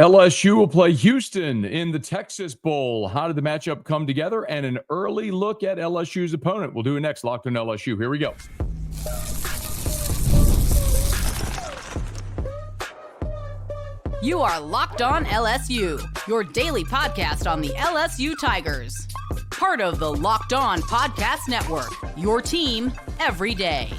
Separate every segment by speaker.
Speaker 1: LSU will play Houston in the Texas Bowl. How did the matchup come together? And an early look at LSU's opponent. We'll do it next. Locked on LSU. Here we go.
Speaker 2: You are Locked On LSU, your daily podcast on the LSU Tigers. Part of the Locked On Podcast Network, your team every day.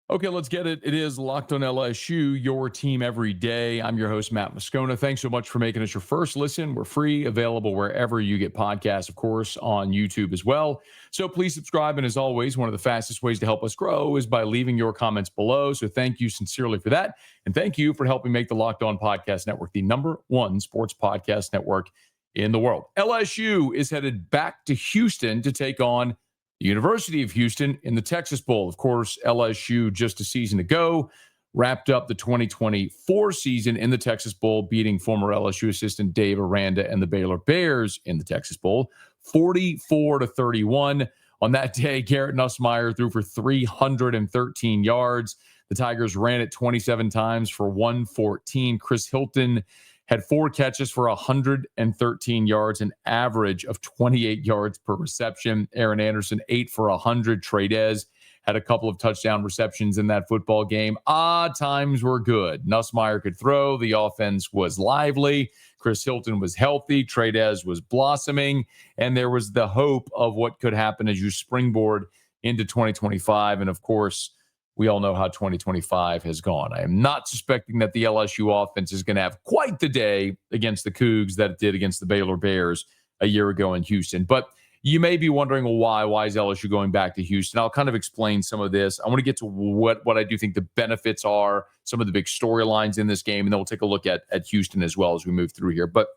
Speaker 1: Okay, let's get it. It is Locked on LSU, your team every day. I'm your host, Matt Moscona. Thanks so much for making us your first listen. We're free, available wherever you get podcasts, of course, on YouTube as well. So please subscribe. And as always, one of the fastest ways to help us grow is by leaving your comments below. So thank you sincerely for that. And thank you for helping make the Locked On Podcast Network the #1 sports podcast network in the world. LSU is headed back to Houston to take on the University of Houston in the Texas Bowl. Of course, LSU just a season ago wrapped up the 2024 season in the Texas Bowl, beating former LSU assistant Dave Aranda and the Baylor Bears in the Texas Bowl, 44-31. On that day, Garrett Nussmeier threw for 313 yards. The Tigers ran it 27 times for 114. Chris Hilton had 4 catches for 113 yards, an average of 28 yards per reception. Aaron Anderson, 8 for 100. Tradez had a couple of touchdown receptions in that football game. Times were good. Nussmeier could throw. The offense was lively. Chris Hilton was healthy. Tradez was blossoming. And there was the hope of what could happen as you springboard into 2025. And, of course, we all know how 2025 has gone. I am not suspecting that the LSU offense is going to have quite the day against the Cougs that it did against the Baylor Bears a year ago in Houston. But you may be wondering, well, why? Why is LSU going back to Houston? I'll kind of explain some of this. I want to get to what I do think the benefits are, some of the big storylines in this game, and then we'll take a look at Houston as well as we move through here. But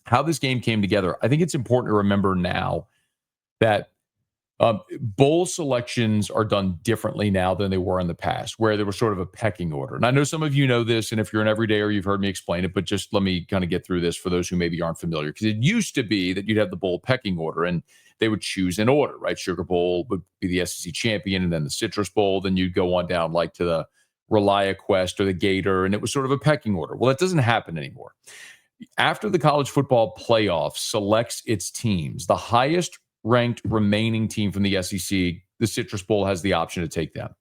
Speaker 1: how this game came together, I think it's important to remember now that bowl selections are done differently now than they were in the past, where there was sort of a pecking order. And I know some of you know this, and if you're an everydayer, you've heard me explain it, but just let me kind of get through this for those who maybe aren't familiar. Because it used to be that you'd have the bowl pecking order, and they would choose in order, right? Sugar Bowl would be the SEC champion, and then the Citrus Bowl. Then you'd go on down like to the Relia Quest or the Gator, and it was sort of a pecking order. Well, that doesn't happen anymore. After the college football playoff selects its teams, the highest ranked remaining team from the SEC, the Citrus Bowl has the option to take them.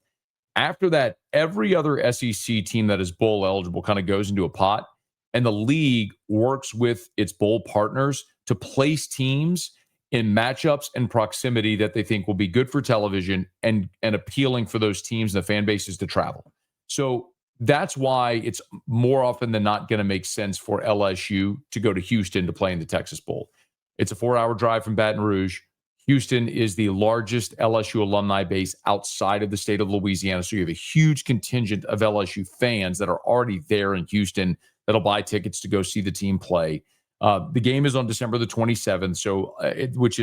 Speaker 1: After that, every other SEC team that is bowl eligible kind of goes into a pot, and the league works with its bowl partners to place teams in matchups and proximity that they think will be good for television and appealing for those teams and the fan bases to travel. So that's why it's more often than not going to make sense for LSU to go to Houston to play in the Texas Bowl. It's a 4-hour drive from Baton Rouge. Houston is the largest LSU alumni base outside of the state of Louisiana. So you have a huge contingent of LSU fans that are already there in Houston that'll buy tickets to go see the team play. The game is on December the 27th, so which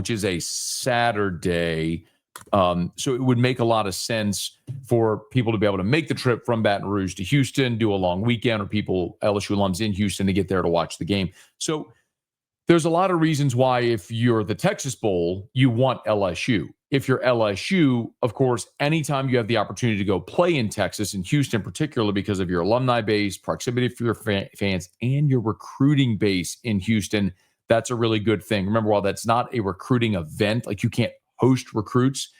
Speaker 1: is a Saturday. So it would make a lot of sense for people to be able to make the trip from Baton Rouge to Houston, do a long weekend, or LSU alums in Houston to get there to watch the game. So there's a lot of reasons why, if you're the Texas Bowl, you want LSU. If you're LSU, of course, anytime you have the opportunity to go play in Texas, and Houston particularly because of your alumni base, proximity for your fans, and your recruiting base in Houston, that's a really good thing. Remember, while that's not a recruiting event, like you can't host recruits,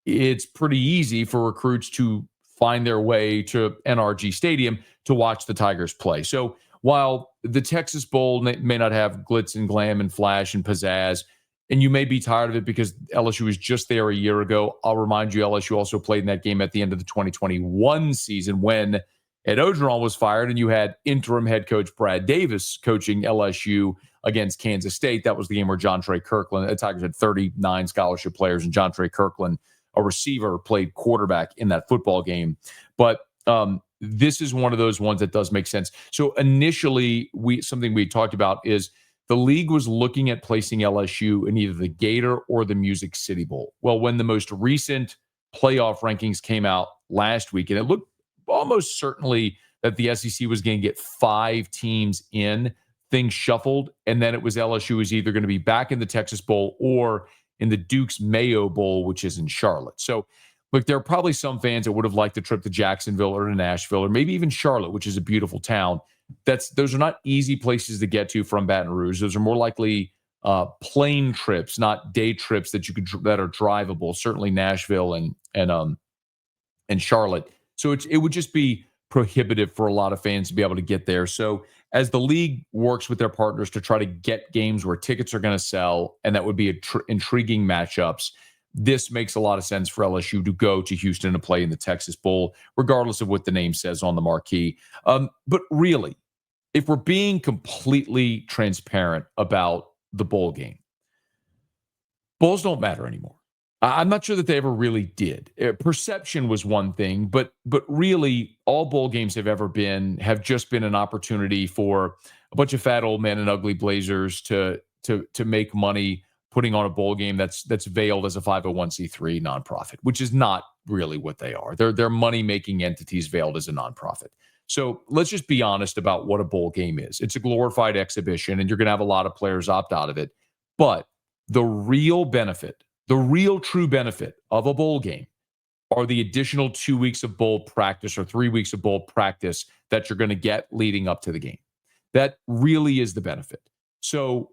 Speaker 1: it's pretty easy for recruits to find their way to NRG Stadium to watch the Tigers play. So while the Texas Bowl may not have glitz and glam and flash and pizzazz, and you may be tired of it because LSU was just there a year ago, I'll remind you, LSU also played in that game at the end of the 2021 season when Ed Ogeron was fired and you had interim head coach Brad Davis coaching LSU against Kansas State. That was the game where John Trey Kirkland, the Tigers had 39 scholarship players, and John Trey Kirkland, a receiver, played quarterback in that football game. But this is one of those ones that does make sense. So initially, something we talked about is the league was looking at placing LSU in either the Gator or the Music City Bowl. Well, when the most recent playoff rankings came out last week, and it looked almost certainly that the SEC was going to get 5 teams in, things shuffled, and then it was LSU was either going to be back in the Texas Bowl or in the Duke's Mayo Bowl, which is in Charlotte. So look, there are probably some fans that would have liked a trip to Jacksonville or to Nashville or maybe even Charlotte, which is a beautiful town. Those are not easy places to get to from Baton Rouge. Those are more likely plane trips, not day trips that that are drivable. Certainly Nashville and Charlotte. So it would just be prohibitive for a lot of fans to be able to get there. So as the league works with their partners to try to get games where tickets are going to sell, and that would be intriguing matchups, this makes a lot of sense for LSU to go to Houston to play in the Texas Bowl, regardless of what the name says on the marquee. But really, if we're being completely transparent about the bowl game, bowls don't matter anymore. I'm not sure that they ever really did. Perception was one thing, but really all bowl games have just been an opportunity for a bunch of fat old men in ugly blazers to make money putting on a bowl game that's veiled as a 501c3 nonprofit, which is not really what they are. They're money-making entities veiled as a nonprofit. So let's just be honest about what a bowl game is. It's a glorified exhibition, and you're going to have a lot of players opt out of it. But the real true benefit of a bowl game are the additional 2 weeks of bowl practice or 3 weeks of bowl practice that you're going to get leading up to the game. That really is the benefit. So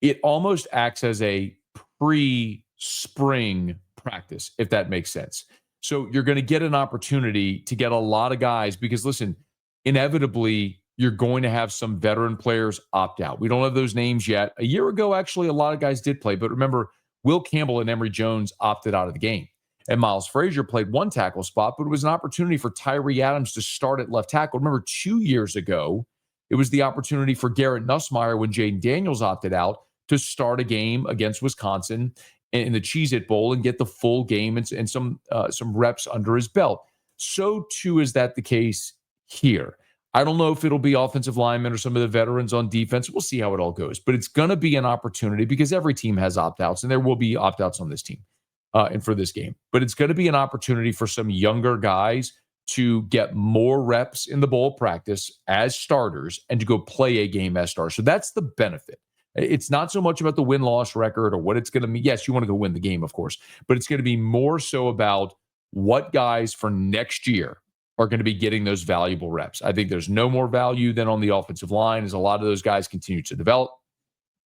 Speaker 1: it almost acts as a pre-spring practice, if that makes sense. So you're going to get an opportunity to get a lot of guys because, listen, inevitably, you're going to have some veteran players opt out. We don't have those names yet. A year ago, actually, a lot of guys did play. But remember, Will Campbell and Emory Jones opted out of the game. And Miles Frazier played one tackle spot, but it was an opportunity for Tyree Adams to start at left tackle. Remember, 2 years ago, it was the opportunity for Garrett Nussmeier when Jaden Daniels opted out to start a game against Wisconsin in the Cheez-It Bowl and get the full game and some reps under his belt. So, too, is that the case here. I don't know if it'll be offensive linemen or some of the veterans on defense. We'll see how it all goes. But it's going to be an opportunity because every team has opt-outs, and there will be opt-outs on this team and for this game. But it's going to be an opportunity for some younger guys to get more reps in the bowl practice as starters and to go play a game as starters. So that's the benefit. It's not so much about the win-loss record or what it's going to mean. Yes, you want to go win the game, of course. But it's going to be more so about what guys for next year are going to be getting those valuable reps. I think there's no more value than on the offensive line as a lot of those guys continue to develop.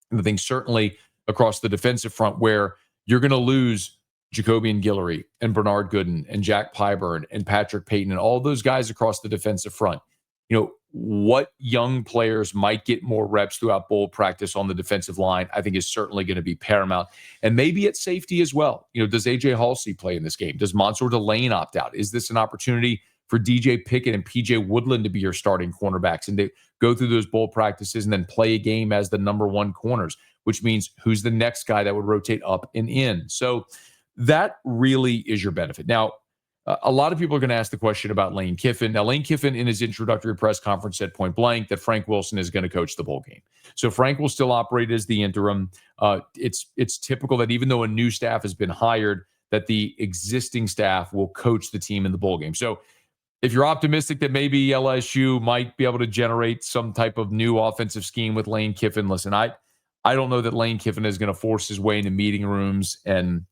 Speaker 1: And I think certainly across the defensive front where you're going to lose Jacobian Guillory and Bernard Gooden and Jack Pyburn and Patrick Payton and all those guys across the defensive front. You know, what young players might get more reps throughout bowl practice on the defensive line, I think is certainly going to be paramount. And maybe at safety as well. You know, does A.J. Halsey play in this game? Does Mansour Delane opt out? Is this an opportunity for DJ Pickett and PJ Woodland to be your starting cornerbacks and to go through those bowl practices and then play a game as the number one corners, which means who's the next guy that would rotate up and in? So that really is your benefit. Now, a lot of people are going to ask the question about Lane Kiffin. Now, Lane Kiffin in his introductory press conference said point blank that Frank Wilson is going to coach the bowl game. So Frank will still operate as the interim. It's typical that even though a new staff has been hired, that the existing staff will coach the team in the bowl game. So if you're optimistic that maybe LSU might be able to generate some type of new offensive scheme with Lane Kiffin, listen, I don't know that Lane Kiffin is going to force his way into meeting rooms, and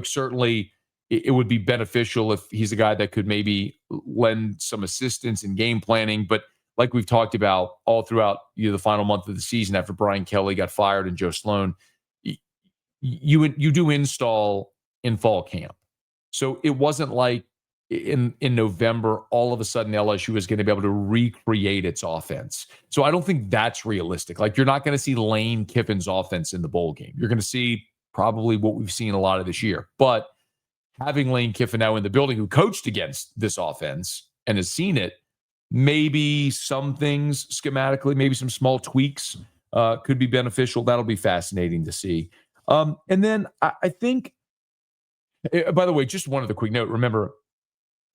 Speaker 1: certainly it would be beneficial if he's a guy that could maybe lend some assistance in game planning. But like we've talked about all throughout the final month of the season after Brian Kelly got fired and Joe Sloan, you do install in fall camp. So it wasn't like in November, all of a sudden LSU is going to be able to recreate its offense. So I don't think that's realistic. Like, you're not going to see Lane Kiffin's offense in the bowl game. You're going to see probably what we've seen a lot of this year. But having Lane Kiffin now in the building who coached against this offense and has seen it, maybe some things schematically, maybe some small tweaks could be beneficial. That'll be fascinating to see. And then I think, by the way, just one other quick note. Remember,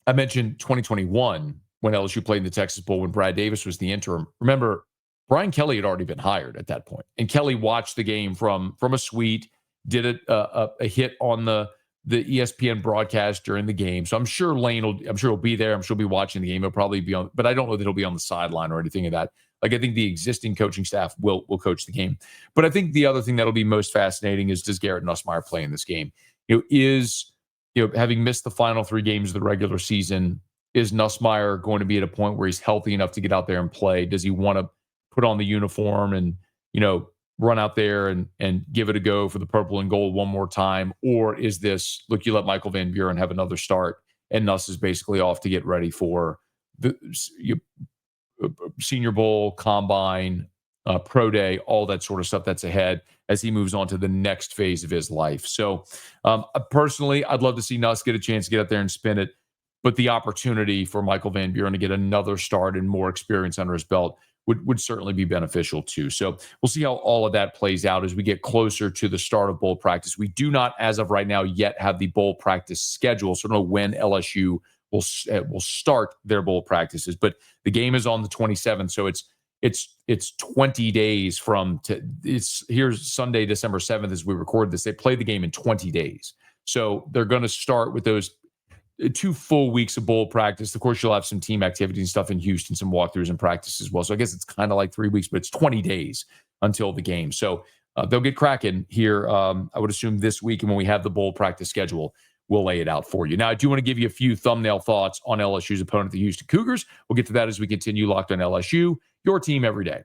Speaker 1: I mentioned 2021 when LSU played in the Texas Bowl when Brad Davis was the interim. Remember, Brian Kelly had already been hired at that point. And Kelly watched the game from a suite, did a hit on the ESPN broadcast during the game. So I'm sure he'll be there. I'm sure he'll be watching the game. He'll probably be on, but I don't know that he'll be on the sideline or anything of that. Like, I think the existing coaching staff will coach the game. But I think the other thing that'll be most fascinating is, does Garrett Nussmeier play in this game? having missed the final 3 games of the regular season, is Nussmeier going to be at a point where he's healthy enough to get out there and play? Does he want to put on the uniform and, run out there and give it a go for the purple and gold one more time? Or is this, look, you let Michael Van Buren have another start and Nuss is basically off to get ready for the Senior Bowl, Combine, Pro Day, all that sort of stuff that's ahead as he moves on to the next phase of his life. So personally, I'd love to see Nuss get a chance to get out there and spin it. But the opportunity for Michael Van Buren to get another start and more experience under his belt would certainly be beneficial too. So we'll see how all of that plays out as we get closer to the start of bowl practice. We do not, as of right now, yet have the bowl practice schedule. So I don't know when LSU will start their bowl practices, but the game is on the 27th. So it's 20 days here's Sunday, December 7th, as we record this. They play the game in 20 days. So they're going to start with those 2 full weeks of bowl practice. Of course, you'll have some team activity and stuff in Houston, some walkthroughs and practice as well. So I guess it's kind of like 3 weeks, but it's 20 days until the game. So they'll get cracking here, I would assume, this week. And when we have the bowl practice schedule, we'll lay it out for you. Now, I do want to give you a few thumbnail thoughts on LSU's opponent, the Houston Cougars. We'll get to that as we continue Locked on LSU, your team every day.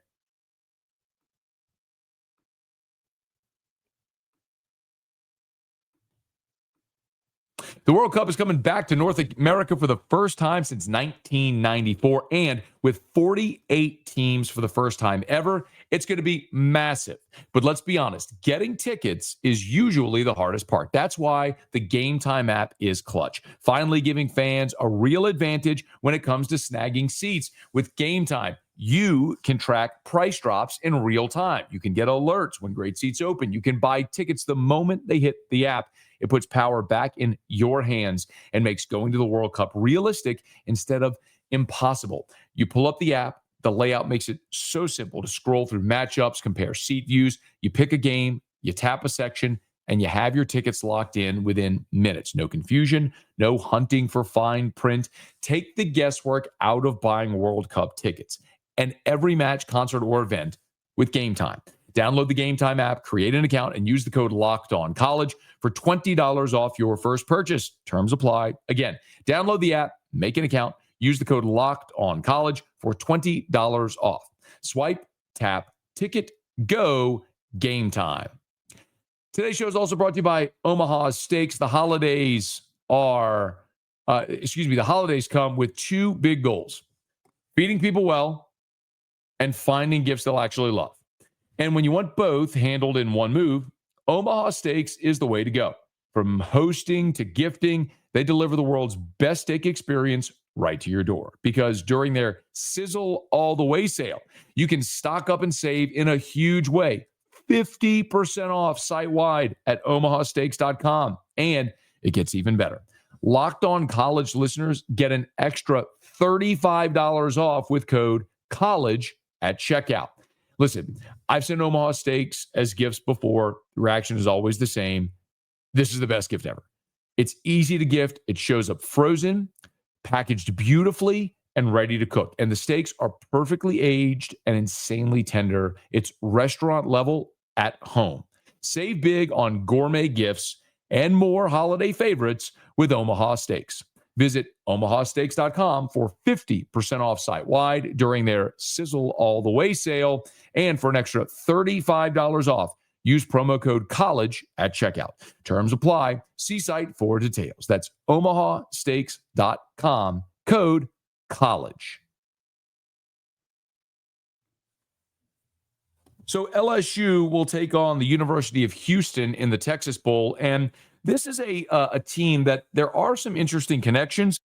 Speaker 1: The World Cup is coming back to North America for the first time since 1994, and with 48 teams for the first time ever. It's going to be massive. But let's be honest, getting tickets is usually the hardest part. That's why the Game Time app is clutch, finally giving fans a real advantage when it comes to snagging seats. With Game Time, you can track price drops in real time. You can get alerts when great seats open. You can buy tickets the moment they hit the app. It puts power back in your hands and makes going to the World Cup realistic instead of impossible. You pull up the app. The layout makes it so simple to scroll through matchups, compare seat views. You pick a game, you tap a section, and you have your tickets locked in within minutes. No confusion, no hunting for fine print. Take the guesswork out of buying World Cup tickets and every match, concert, or event with Game Time. Download the Game Time app, create an account, and use the code LOCKEDONCollege for $20 off your first purchase. Terms apply. Again, download the app, make an account, use the code LOCKEDONCollege for $20 off. Swipe, tap, ticket, go, Game Time. Today's show is also brought to you by Omaha Steaks. The holidays come with 2 big goals: feeding people well and finding gifts they'll actually love. And when you want both handled in one move, Omaha Steaks is the way to go. From hosting to gifting, they deliver the world's best steak experience right to your door. Because during their Sizzle All the Way sale, you can stock up and save in a huge way. 50% off site-wide at omahasteaks.com. And it gets even better. Locked On College listeners get an extra $35 off with code COLLEGE at checkout. Listen, I've sent Omaha Steaks as gifts before. The reaction is always the same. This is the best gift ever. It's easy to gift. It shows up frozen, packaged beautifully, and ready to cook. And the steaks are perfectly aged and insanely tender. It's restaurant level at home. Save big on gourmet gifts and more holiday favorites with Omaha Steaks. Visit omahasteaks.com for 50% off site-wide during their Sizzle All the Way sale. And for an extra $35 off, use promo code COLLEGE at checkout. Terms apply. See site for details. That's omahasteaks.com, code COLLEGE. So LSU will take on the University of Houston in the Texas Bowl, and this is a team that there are some interesting connections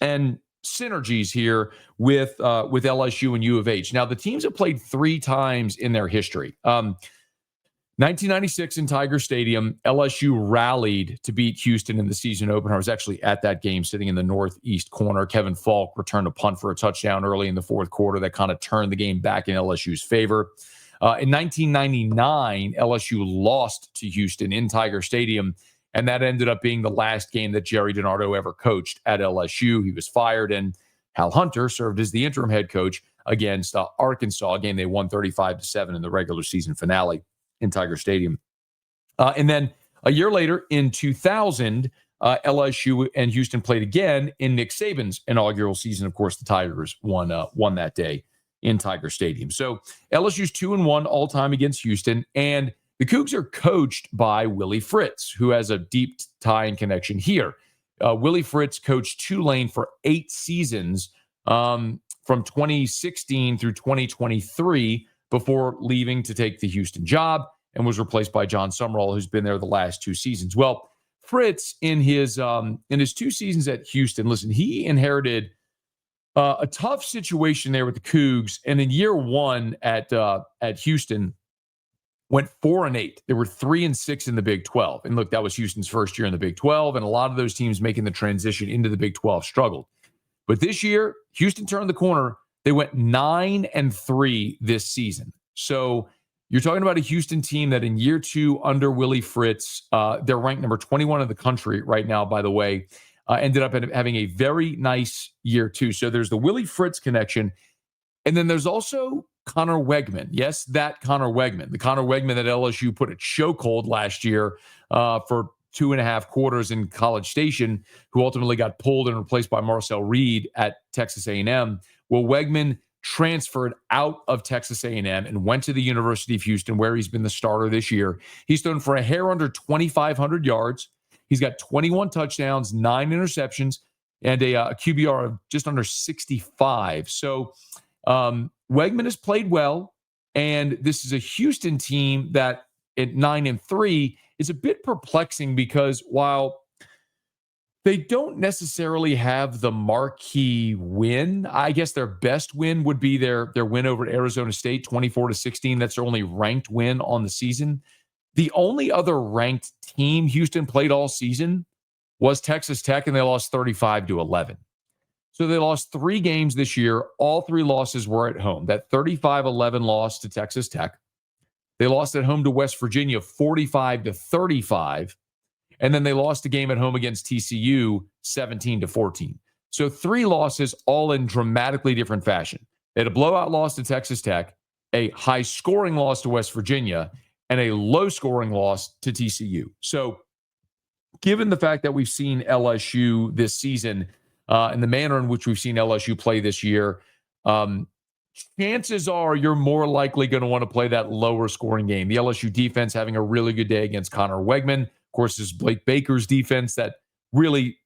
Speaker 1: and synergies here with LSU and U of H. Now, the teams have played 3 times in their history. 1996 in Tiger Stadium, LSU rallied to beat Houston in the season opener. I was actually at that game sitting in the northeast corner. Kevin Falk returned a punt for a touchdown early in the fourth quarter that kind of turned the game back in LSU's favor. In 1999, LSU lost to Houston in Tiger Stadium, and that ended up being the last game that Jerry DiNardo ever coached at LSU. He was fired, and Hal Hunter served as the interim head coach against Arkansas, a game they won 35-7 in the regular season finale in Tiger Stadium. And then a year later, in 2000, LSU and Houston played again in Nick Saban's inaugural season. Of course, the Tigers won that day in Tiger Stadium. So LSU's 2-1 all time against Houston, and the Cougs are coached by Willie Fritz, who has a deep tie and connection here. Willie Fritz coached Tulane for 8 seasons from 2016 through 2023 before leaving to take the Houston job, and was replaced by John Summerall, who's been there the last 2 seasons. Well, Fritz, in his 2 seasons at Houston, listen, he inherited a tough situation there with the Cougs, and in year 1 at Houston, went 4-8. They were 3-6 in the Big 12, and look, that was Houston's first year in the Big 12, and a lot of those teams making the transition into the Big 12 struggled. But this year, Houston turned the corner. They went 9-3 this season. So you're talking about a Houston team that in year 2 under Willie Fritz, they're ranked number 21 in the country right now, by the way, ended up having a very nice year 2. So there's the Willie Fritz connection. And then there's also Conner Weigman. Yes, that Conner Weigman. The Conner Weigman that LSU put at chokehold last year for 2.5 quarters in College Station, who ultimately got pulled and replaced by Marcel Reed at Texas A&M. Well, Weigman transferred out of Texas A&M and went to the University of Houston, where he's been the starter this year. He's thrown for a hair under 2,500 yards. He's got 21 touchdowns, 9 interceptions, and a QBR of just under 65. So Weigman has played well, and this is a Houston team that at 9-3 is a bit perplexing, because while they don't necessarily have the marquee win, I guess their best win would be their win over Arizona State, 24-16. That's their only ranked win on the season. The only other ranked team Houston played all season was Texas Tech, and they lost 35-11. So they lost 3 games this year. All 3 losses were at home. That 35-11 loss to Texas Tech. They lost at home to West Virginia 45-35. And then they lost a game at home against TCU 17-14. So 3 losses, all in dramatically different fashion. They had a blowout loss to Texas Tech, a high-scoring loss to West Virginia, and a low-scoring loss to TCU. So given the fact that we've seen LSU this season and the manner in which we've seen LSU play this year, chances are you're more likely going to want to play that lower-scoring game. The LSU defense having a really good day against Conner Weigman. Of course, this is Blake Baker's defense that really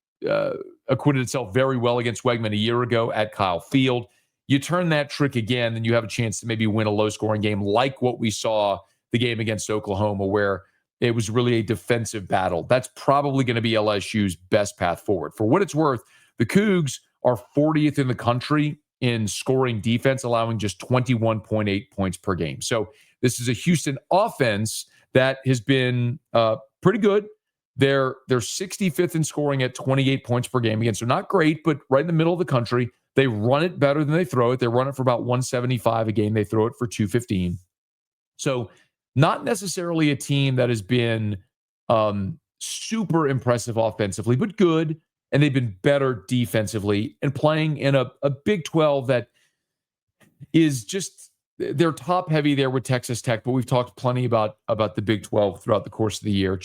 Speaker 1: acquitted itself very well against Weigman a year ago at Kyle Field. You turn that trick again, and you have a chance to maybe win a low-scoring game like what we saw the game against Oklahoma, where it was really a defensive battle. That's probably going to be LSU's best path forward. For what it's worth, the Cougs are 40th in the country in scoring defense, allowing just 21.8 points per game. So this is a Houston offense that has been pretty good. They're 65th in scoring at 28 points per game. Again, so not great, but right in the middle of the country. They run it better than they throw it. They run it for about 175 a game. They throw it for 215. So not necessarily a team that has been super impressive offensively, but good. And they've been better defensively and playing in a Big 12 that is just, they're top heavy there with Texas Tech, but we've talked plenty about the Big 12 throughout the course of the year.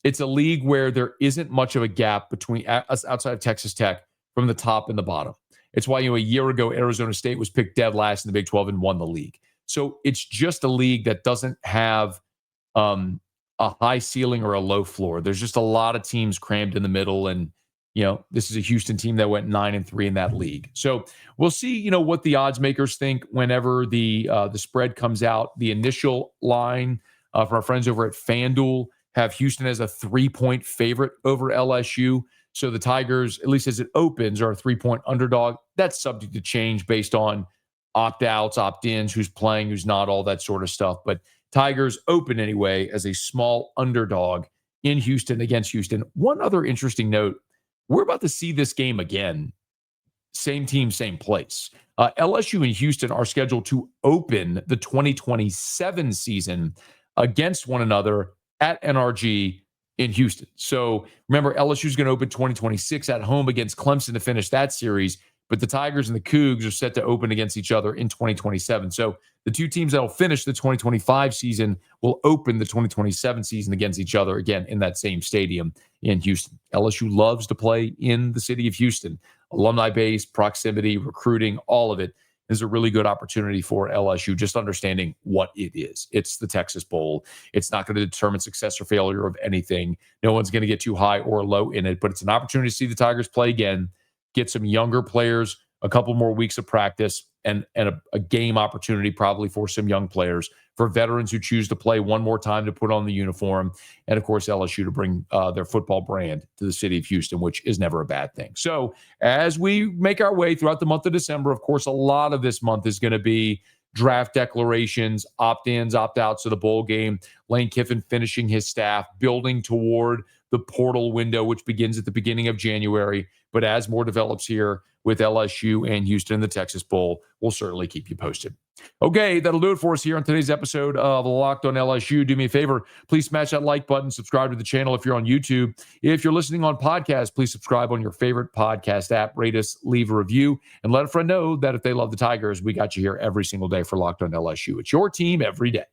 Speaker 1: It's a league where there isn't much of a gap between us outside of Texas Tech from the top and the bottom. It's why, a year ago, Arizona State was picked dead last in the Big 12 and won the league. So it's just a league that doesn't have a high ceiling or a low floor. There's just a lot of teams crammed in the middle, and this is a Houston team that went 9-3 in that league. So we'll see, what the odds makers think whenever the spread comes out. The initial line from our friends over at FanDuel have Houston as a 3-point favorite over LSU. So the Tigers, at least as it opens, are a 3-point underdog. That's subject to change based on opt-outs, opt-ins, who's playing, who's not, all that sort of stuff. But Tigers open anyway as a small underdog in Houston against Houston. One other interesting note, we're about to see this game again. Same team, same place. LSU and Houston are scheduled to open the 2027 season against one another at NRG in Houston. So remember, LSU is going to open 2026 at home against Clemson to finish that series. but the Tigers and the Cougs are set to open against each other in 2027. So the two teams that will finish the 2025 season will open the 2027 season against each other again in that same stadium in Houston. LSU loves to play in the city of Houston. Alumni base, proximity, recruiting, all of it is a really good opportunity for LSU, just understanding what it is. It's the Texas Bowl. It's not going to determine success or failure of anything. No one's going to get too high or low in it, but it's an opportunity to see the Tigers play again, get some younger players, a couple more weeks of practice, and a game opportunity probably for some young players, for veterans who choose to play one more time to put on the uniform, and of course LSU to bring their football brand to the city of Houston, which is never a bad thing. So as we make our way throughout the month of December, of course, a lot of this month is going to be draft declarations, opt-ins, opt-outs to the bowl game, Lane Kiffin finishing his staff, building toward the portal window, which begins at the beginning of January. But as more develops here with LSU and Houston in the Texas Bowl, we'll certainly keep you posted. Okay, that'll do it for us here on today's episode of Locked on LSU. Do me a favor, please smash that like button, subscribe to the channel if you're on YouTube. If you're listening on podcast, please subscribe on your favorite podcast app, rate us, leave a review, and let a friend know that if they love the Tigers, we got you here every single day for Locked on LSU. It's your team every day.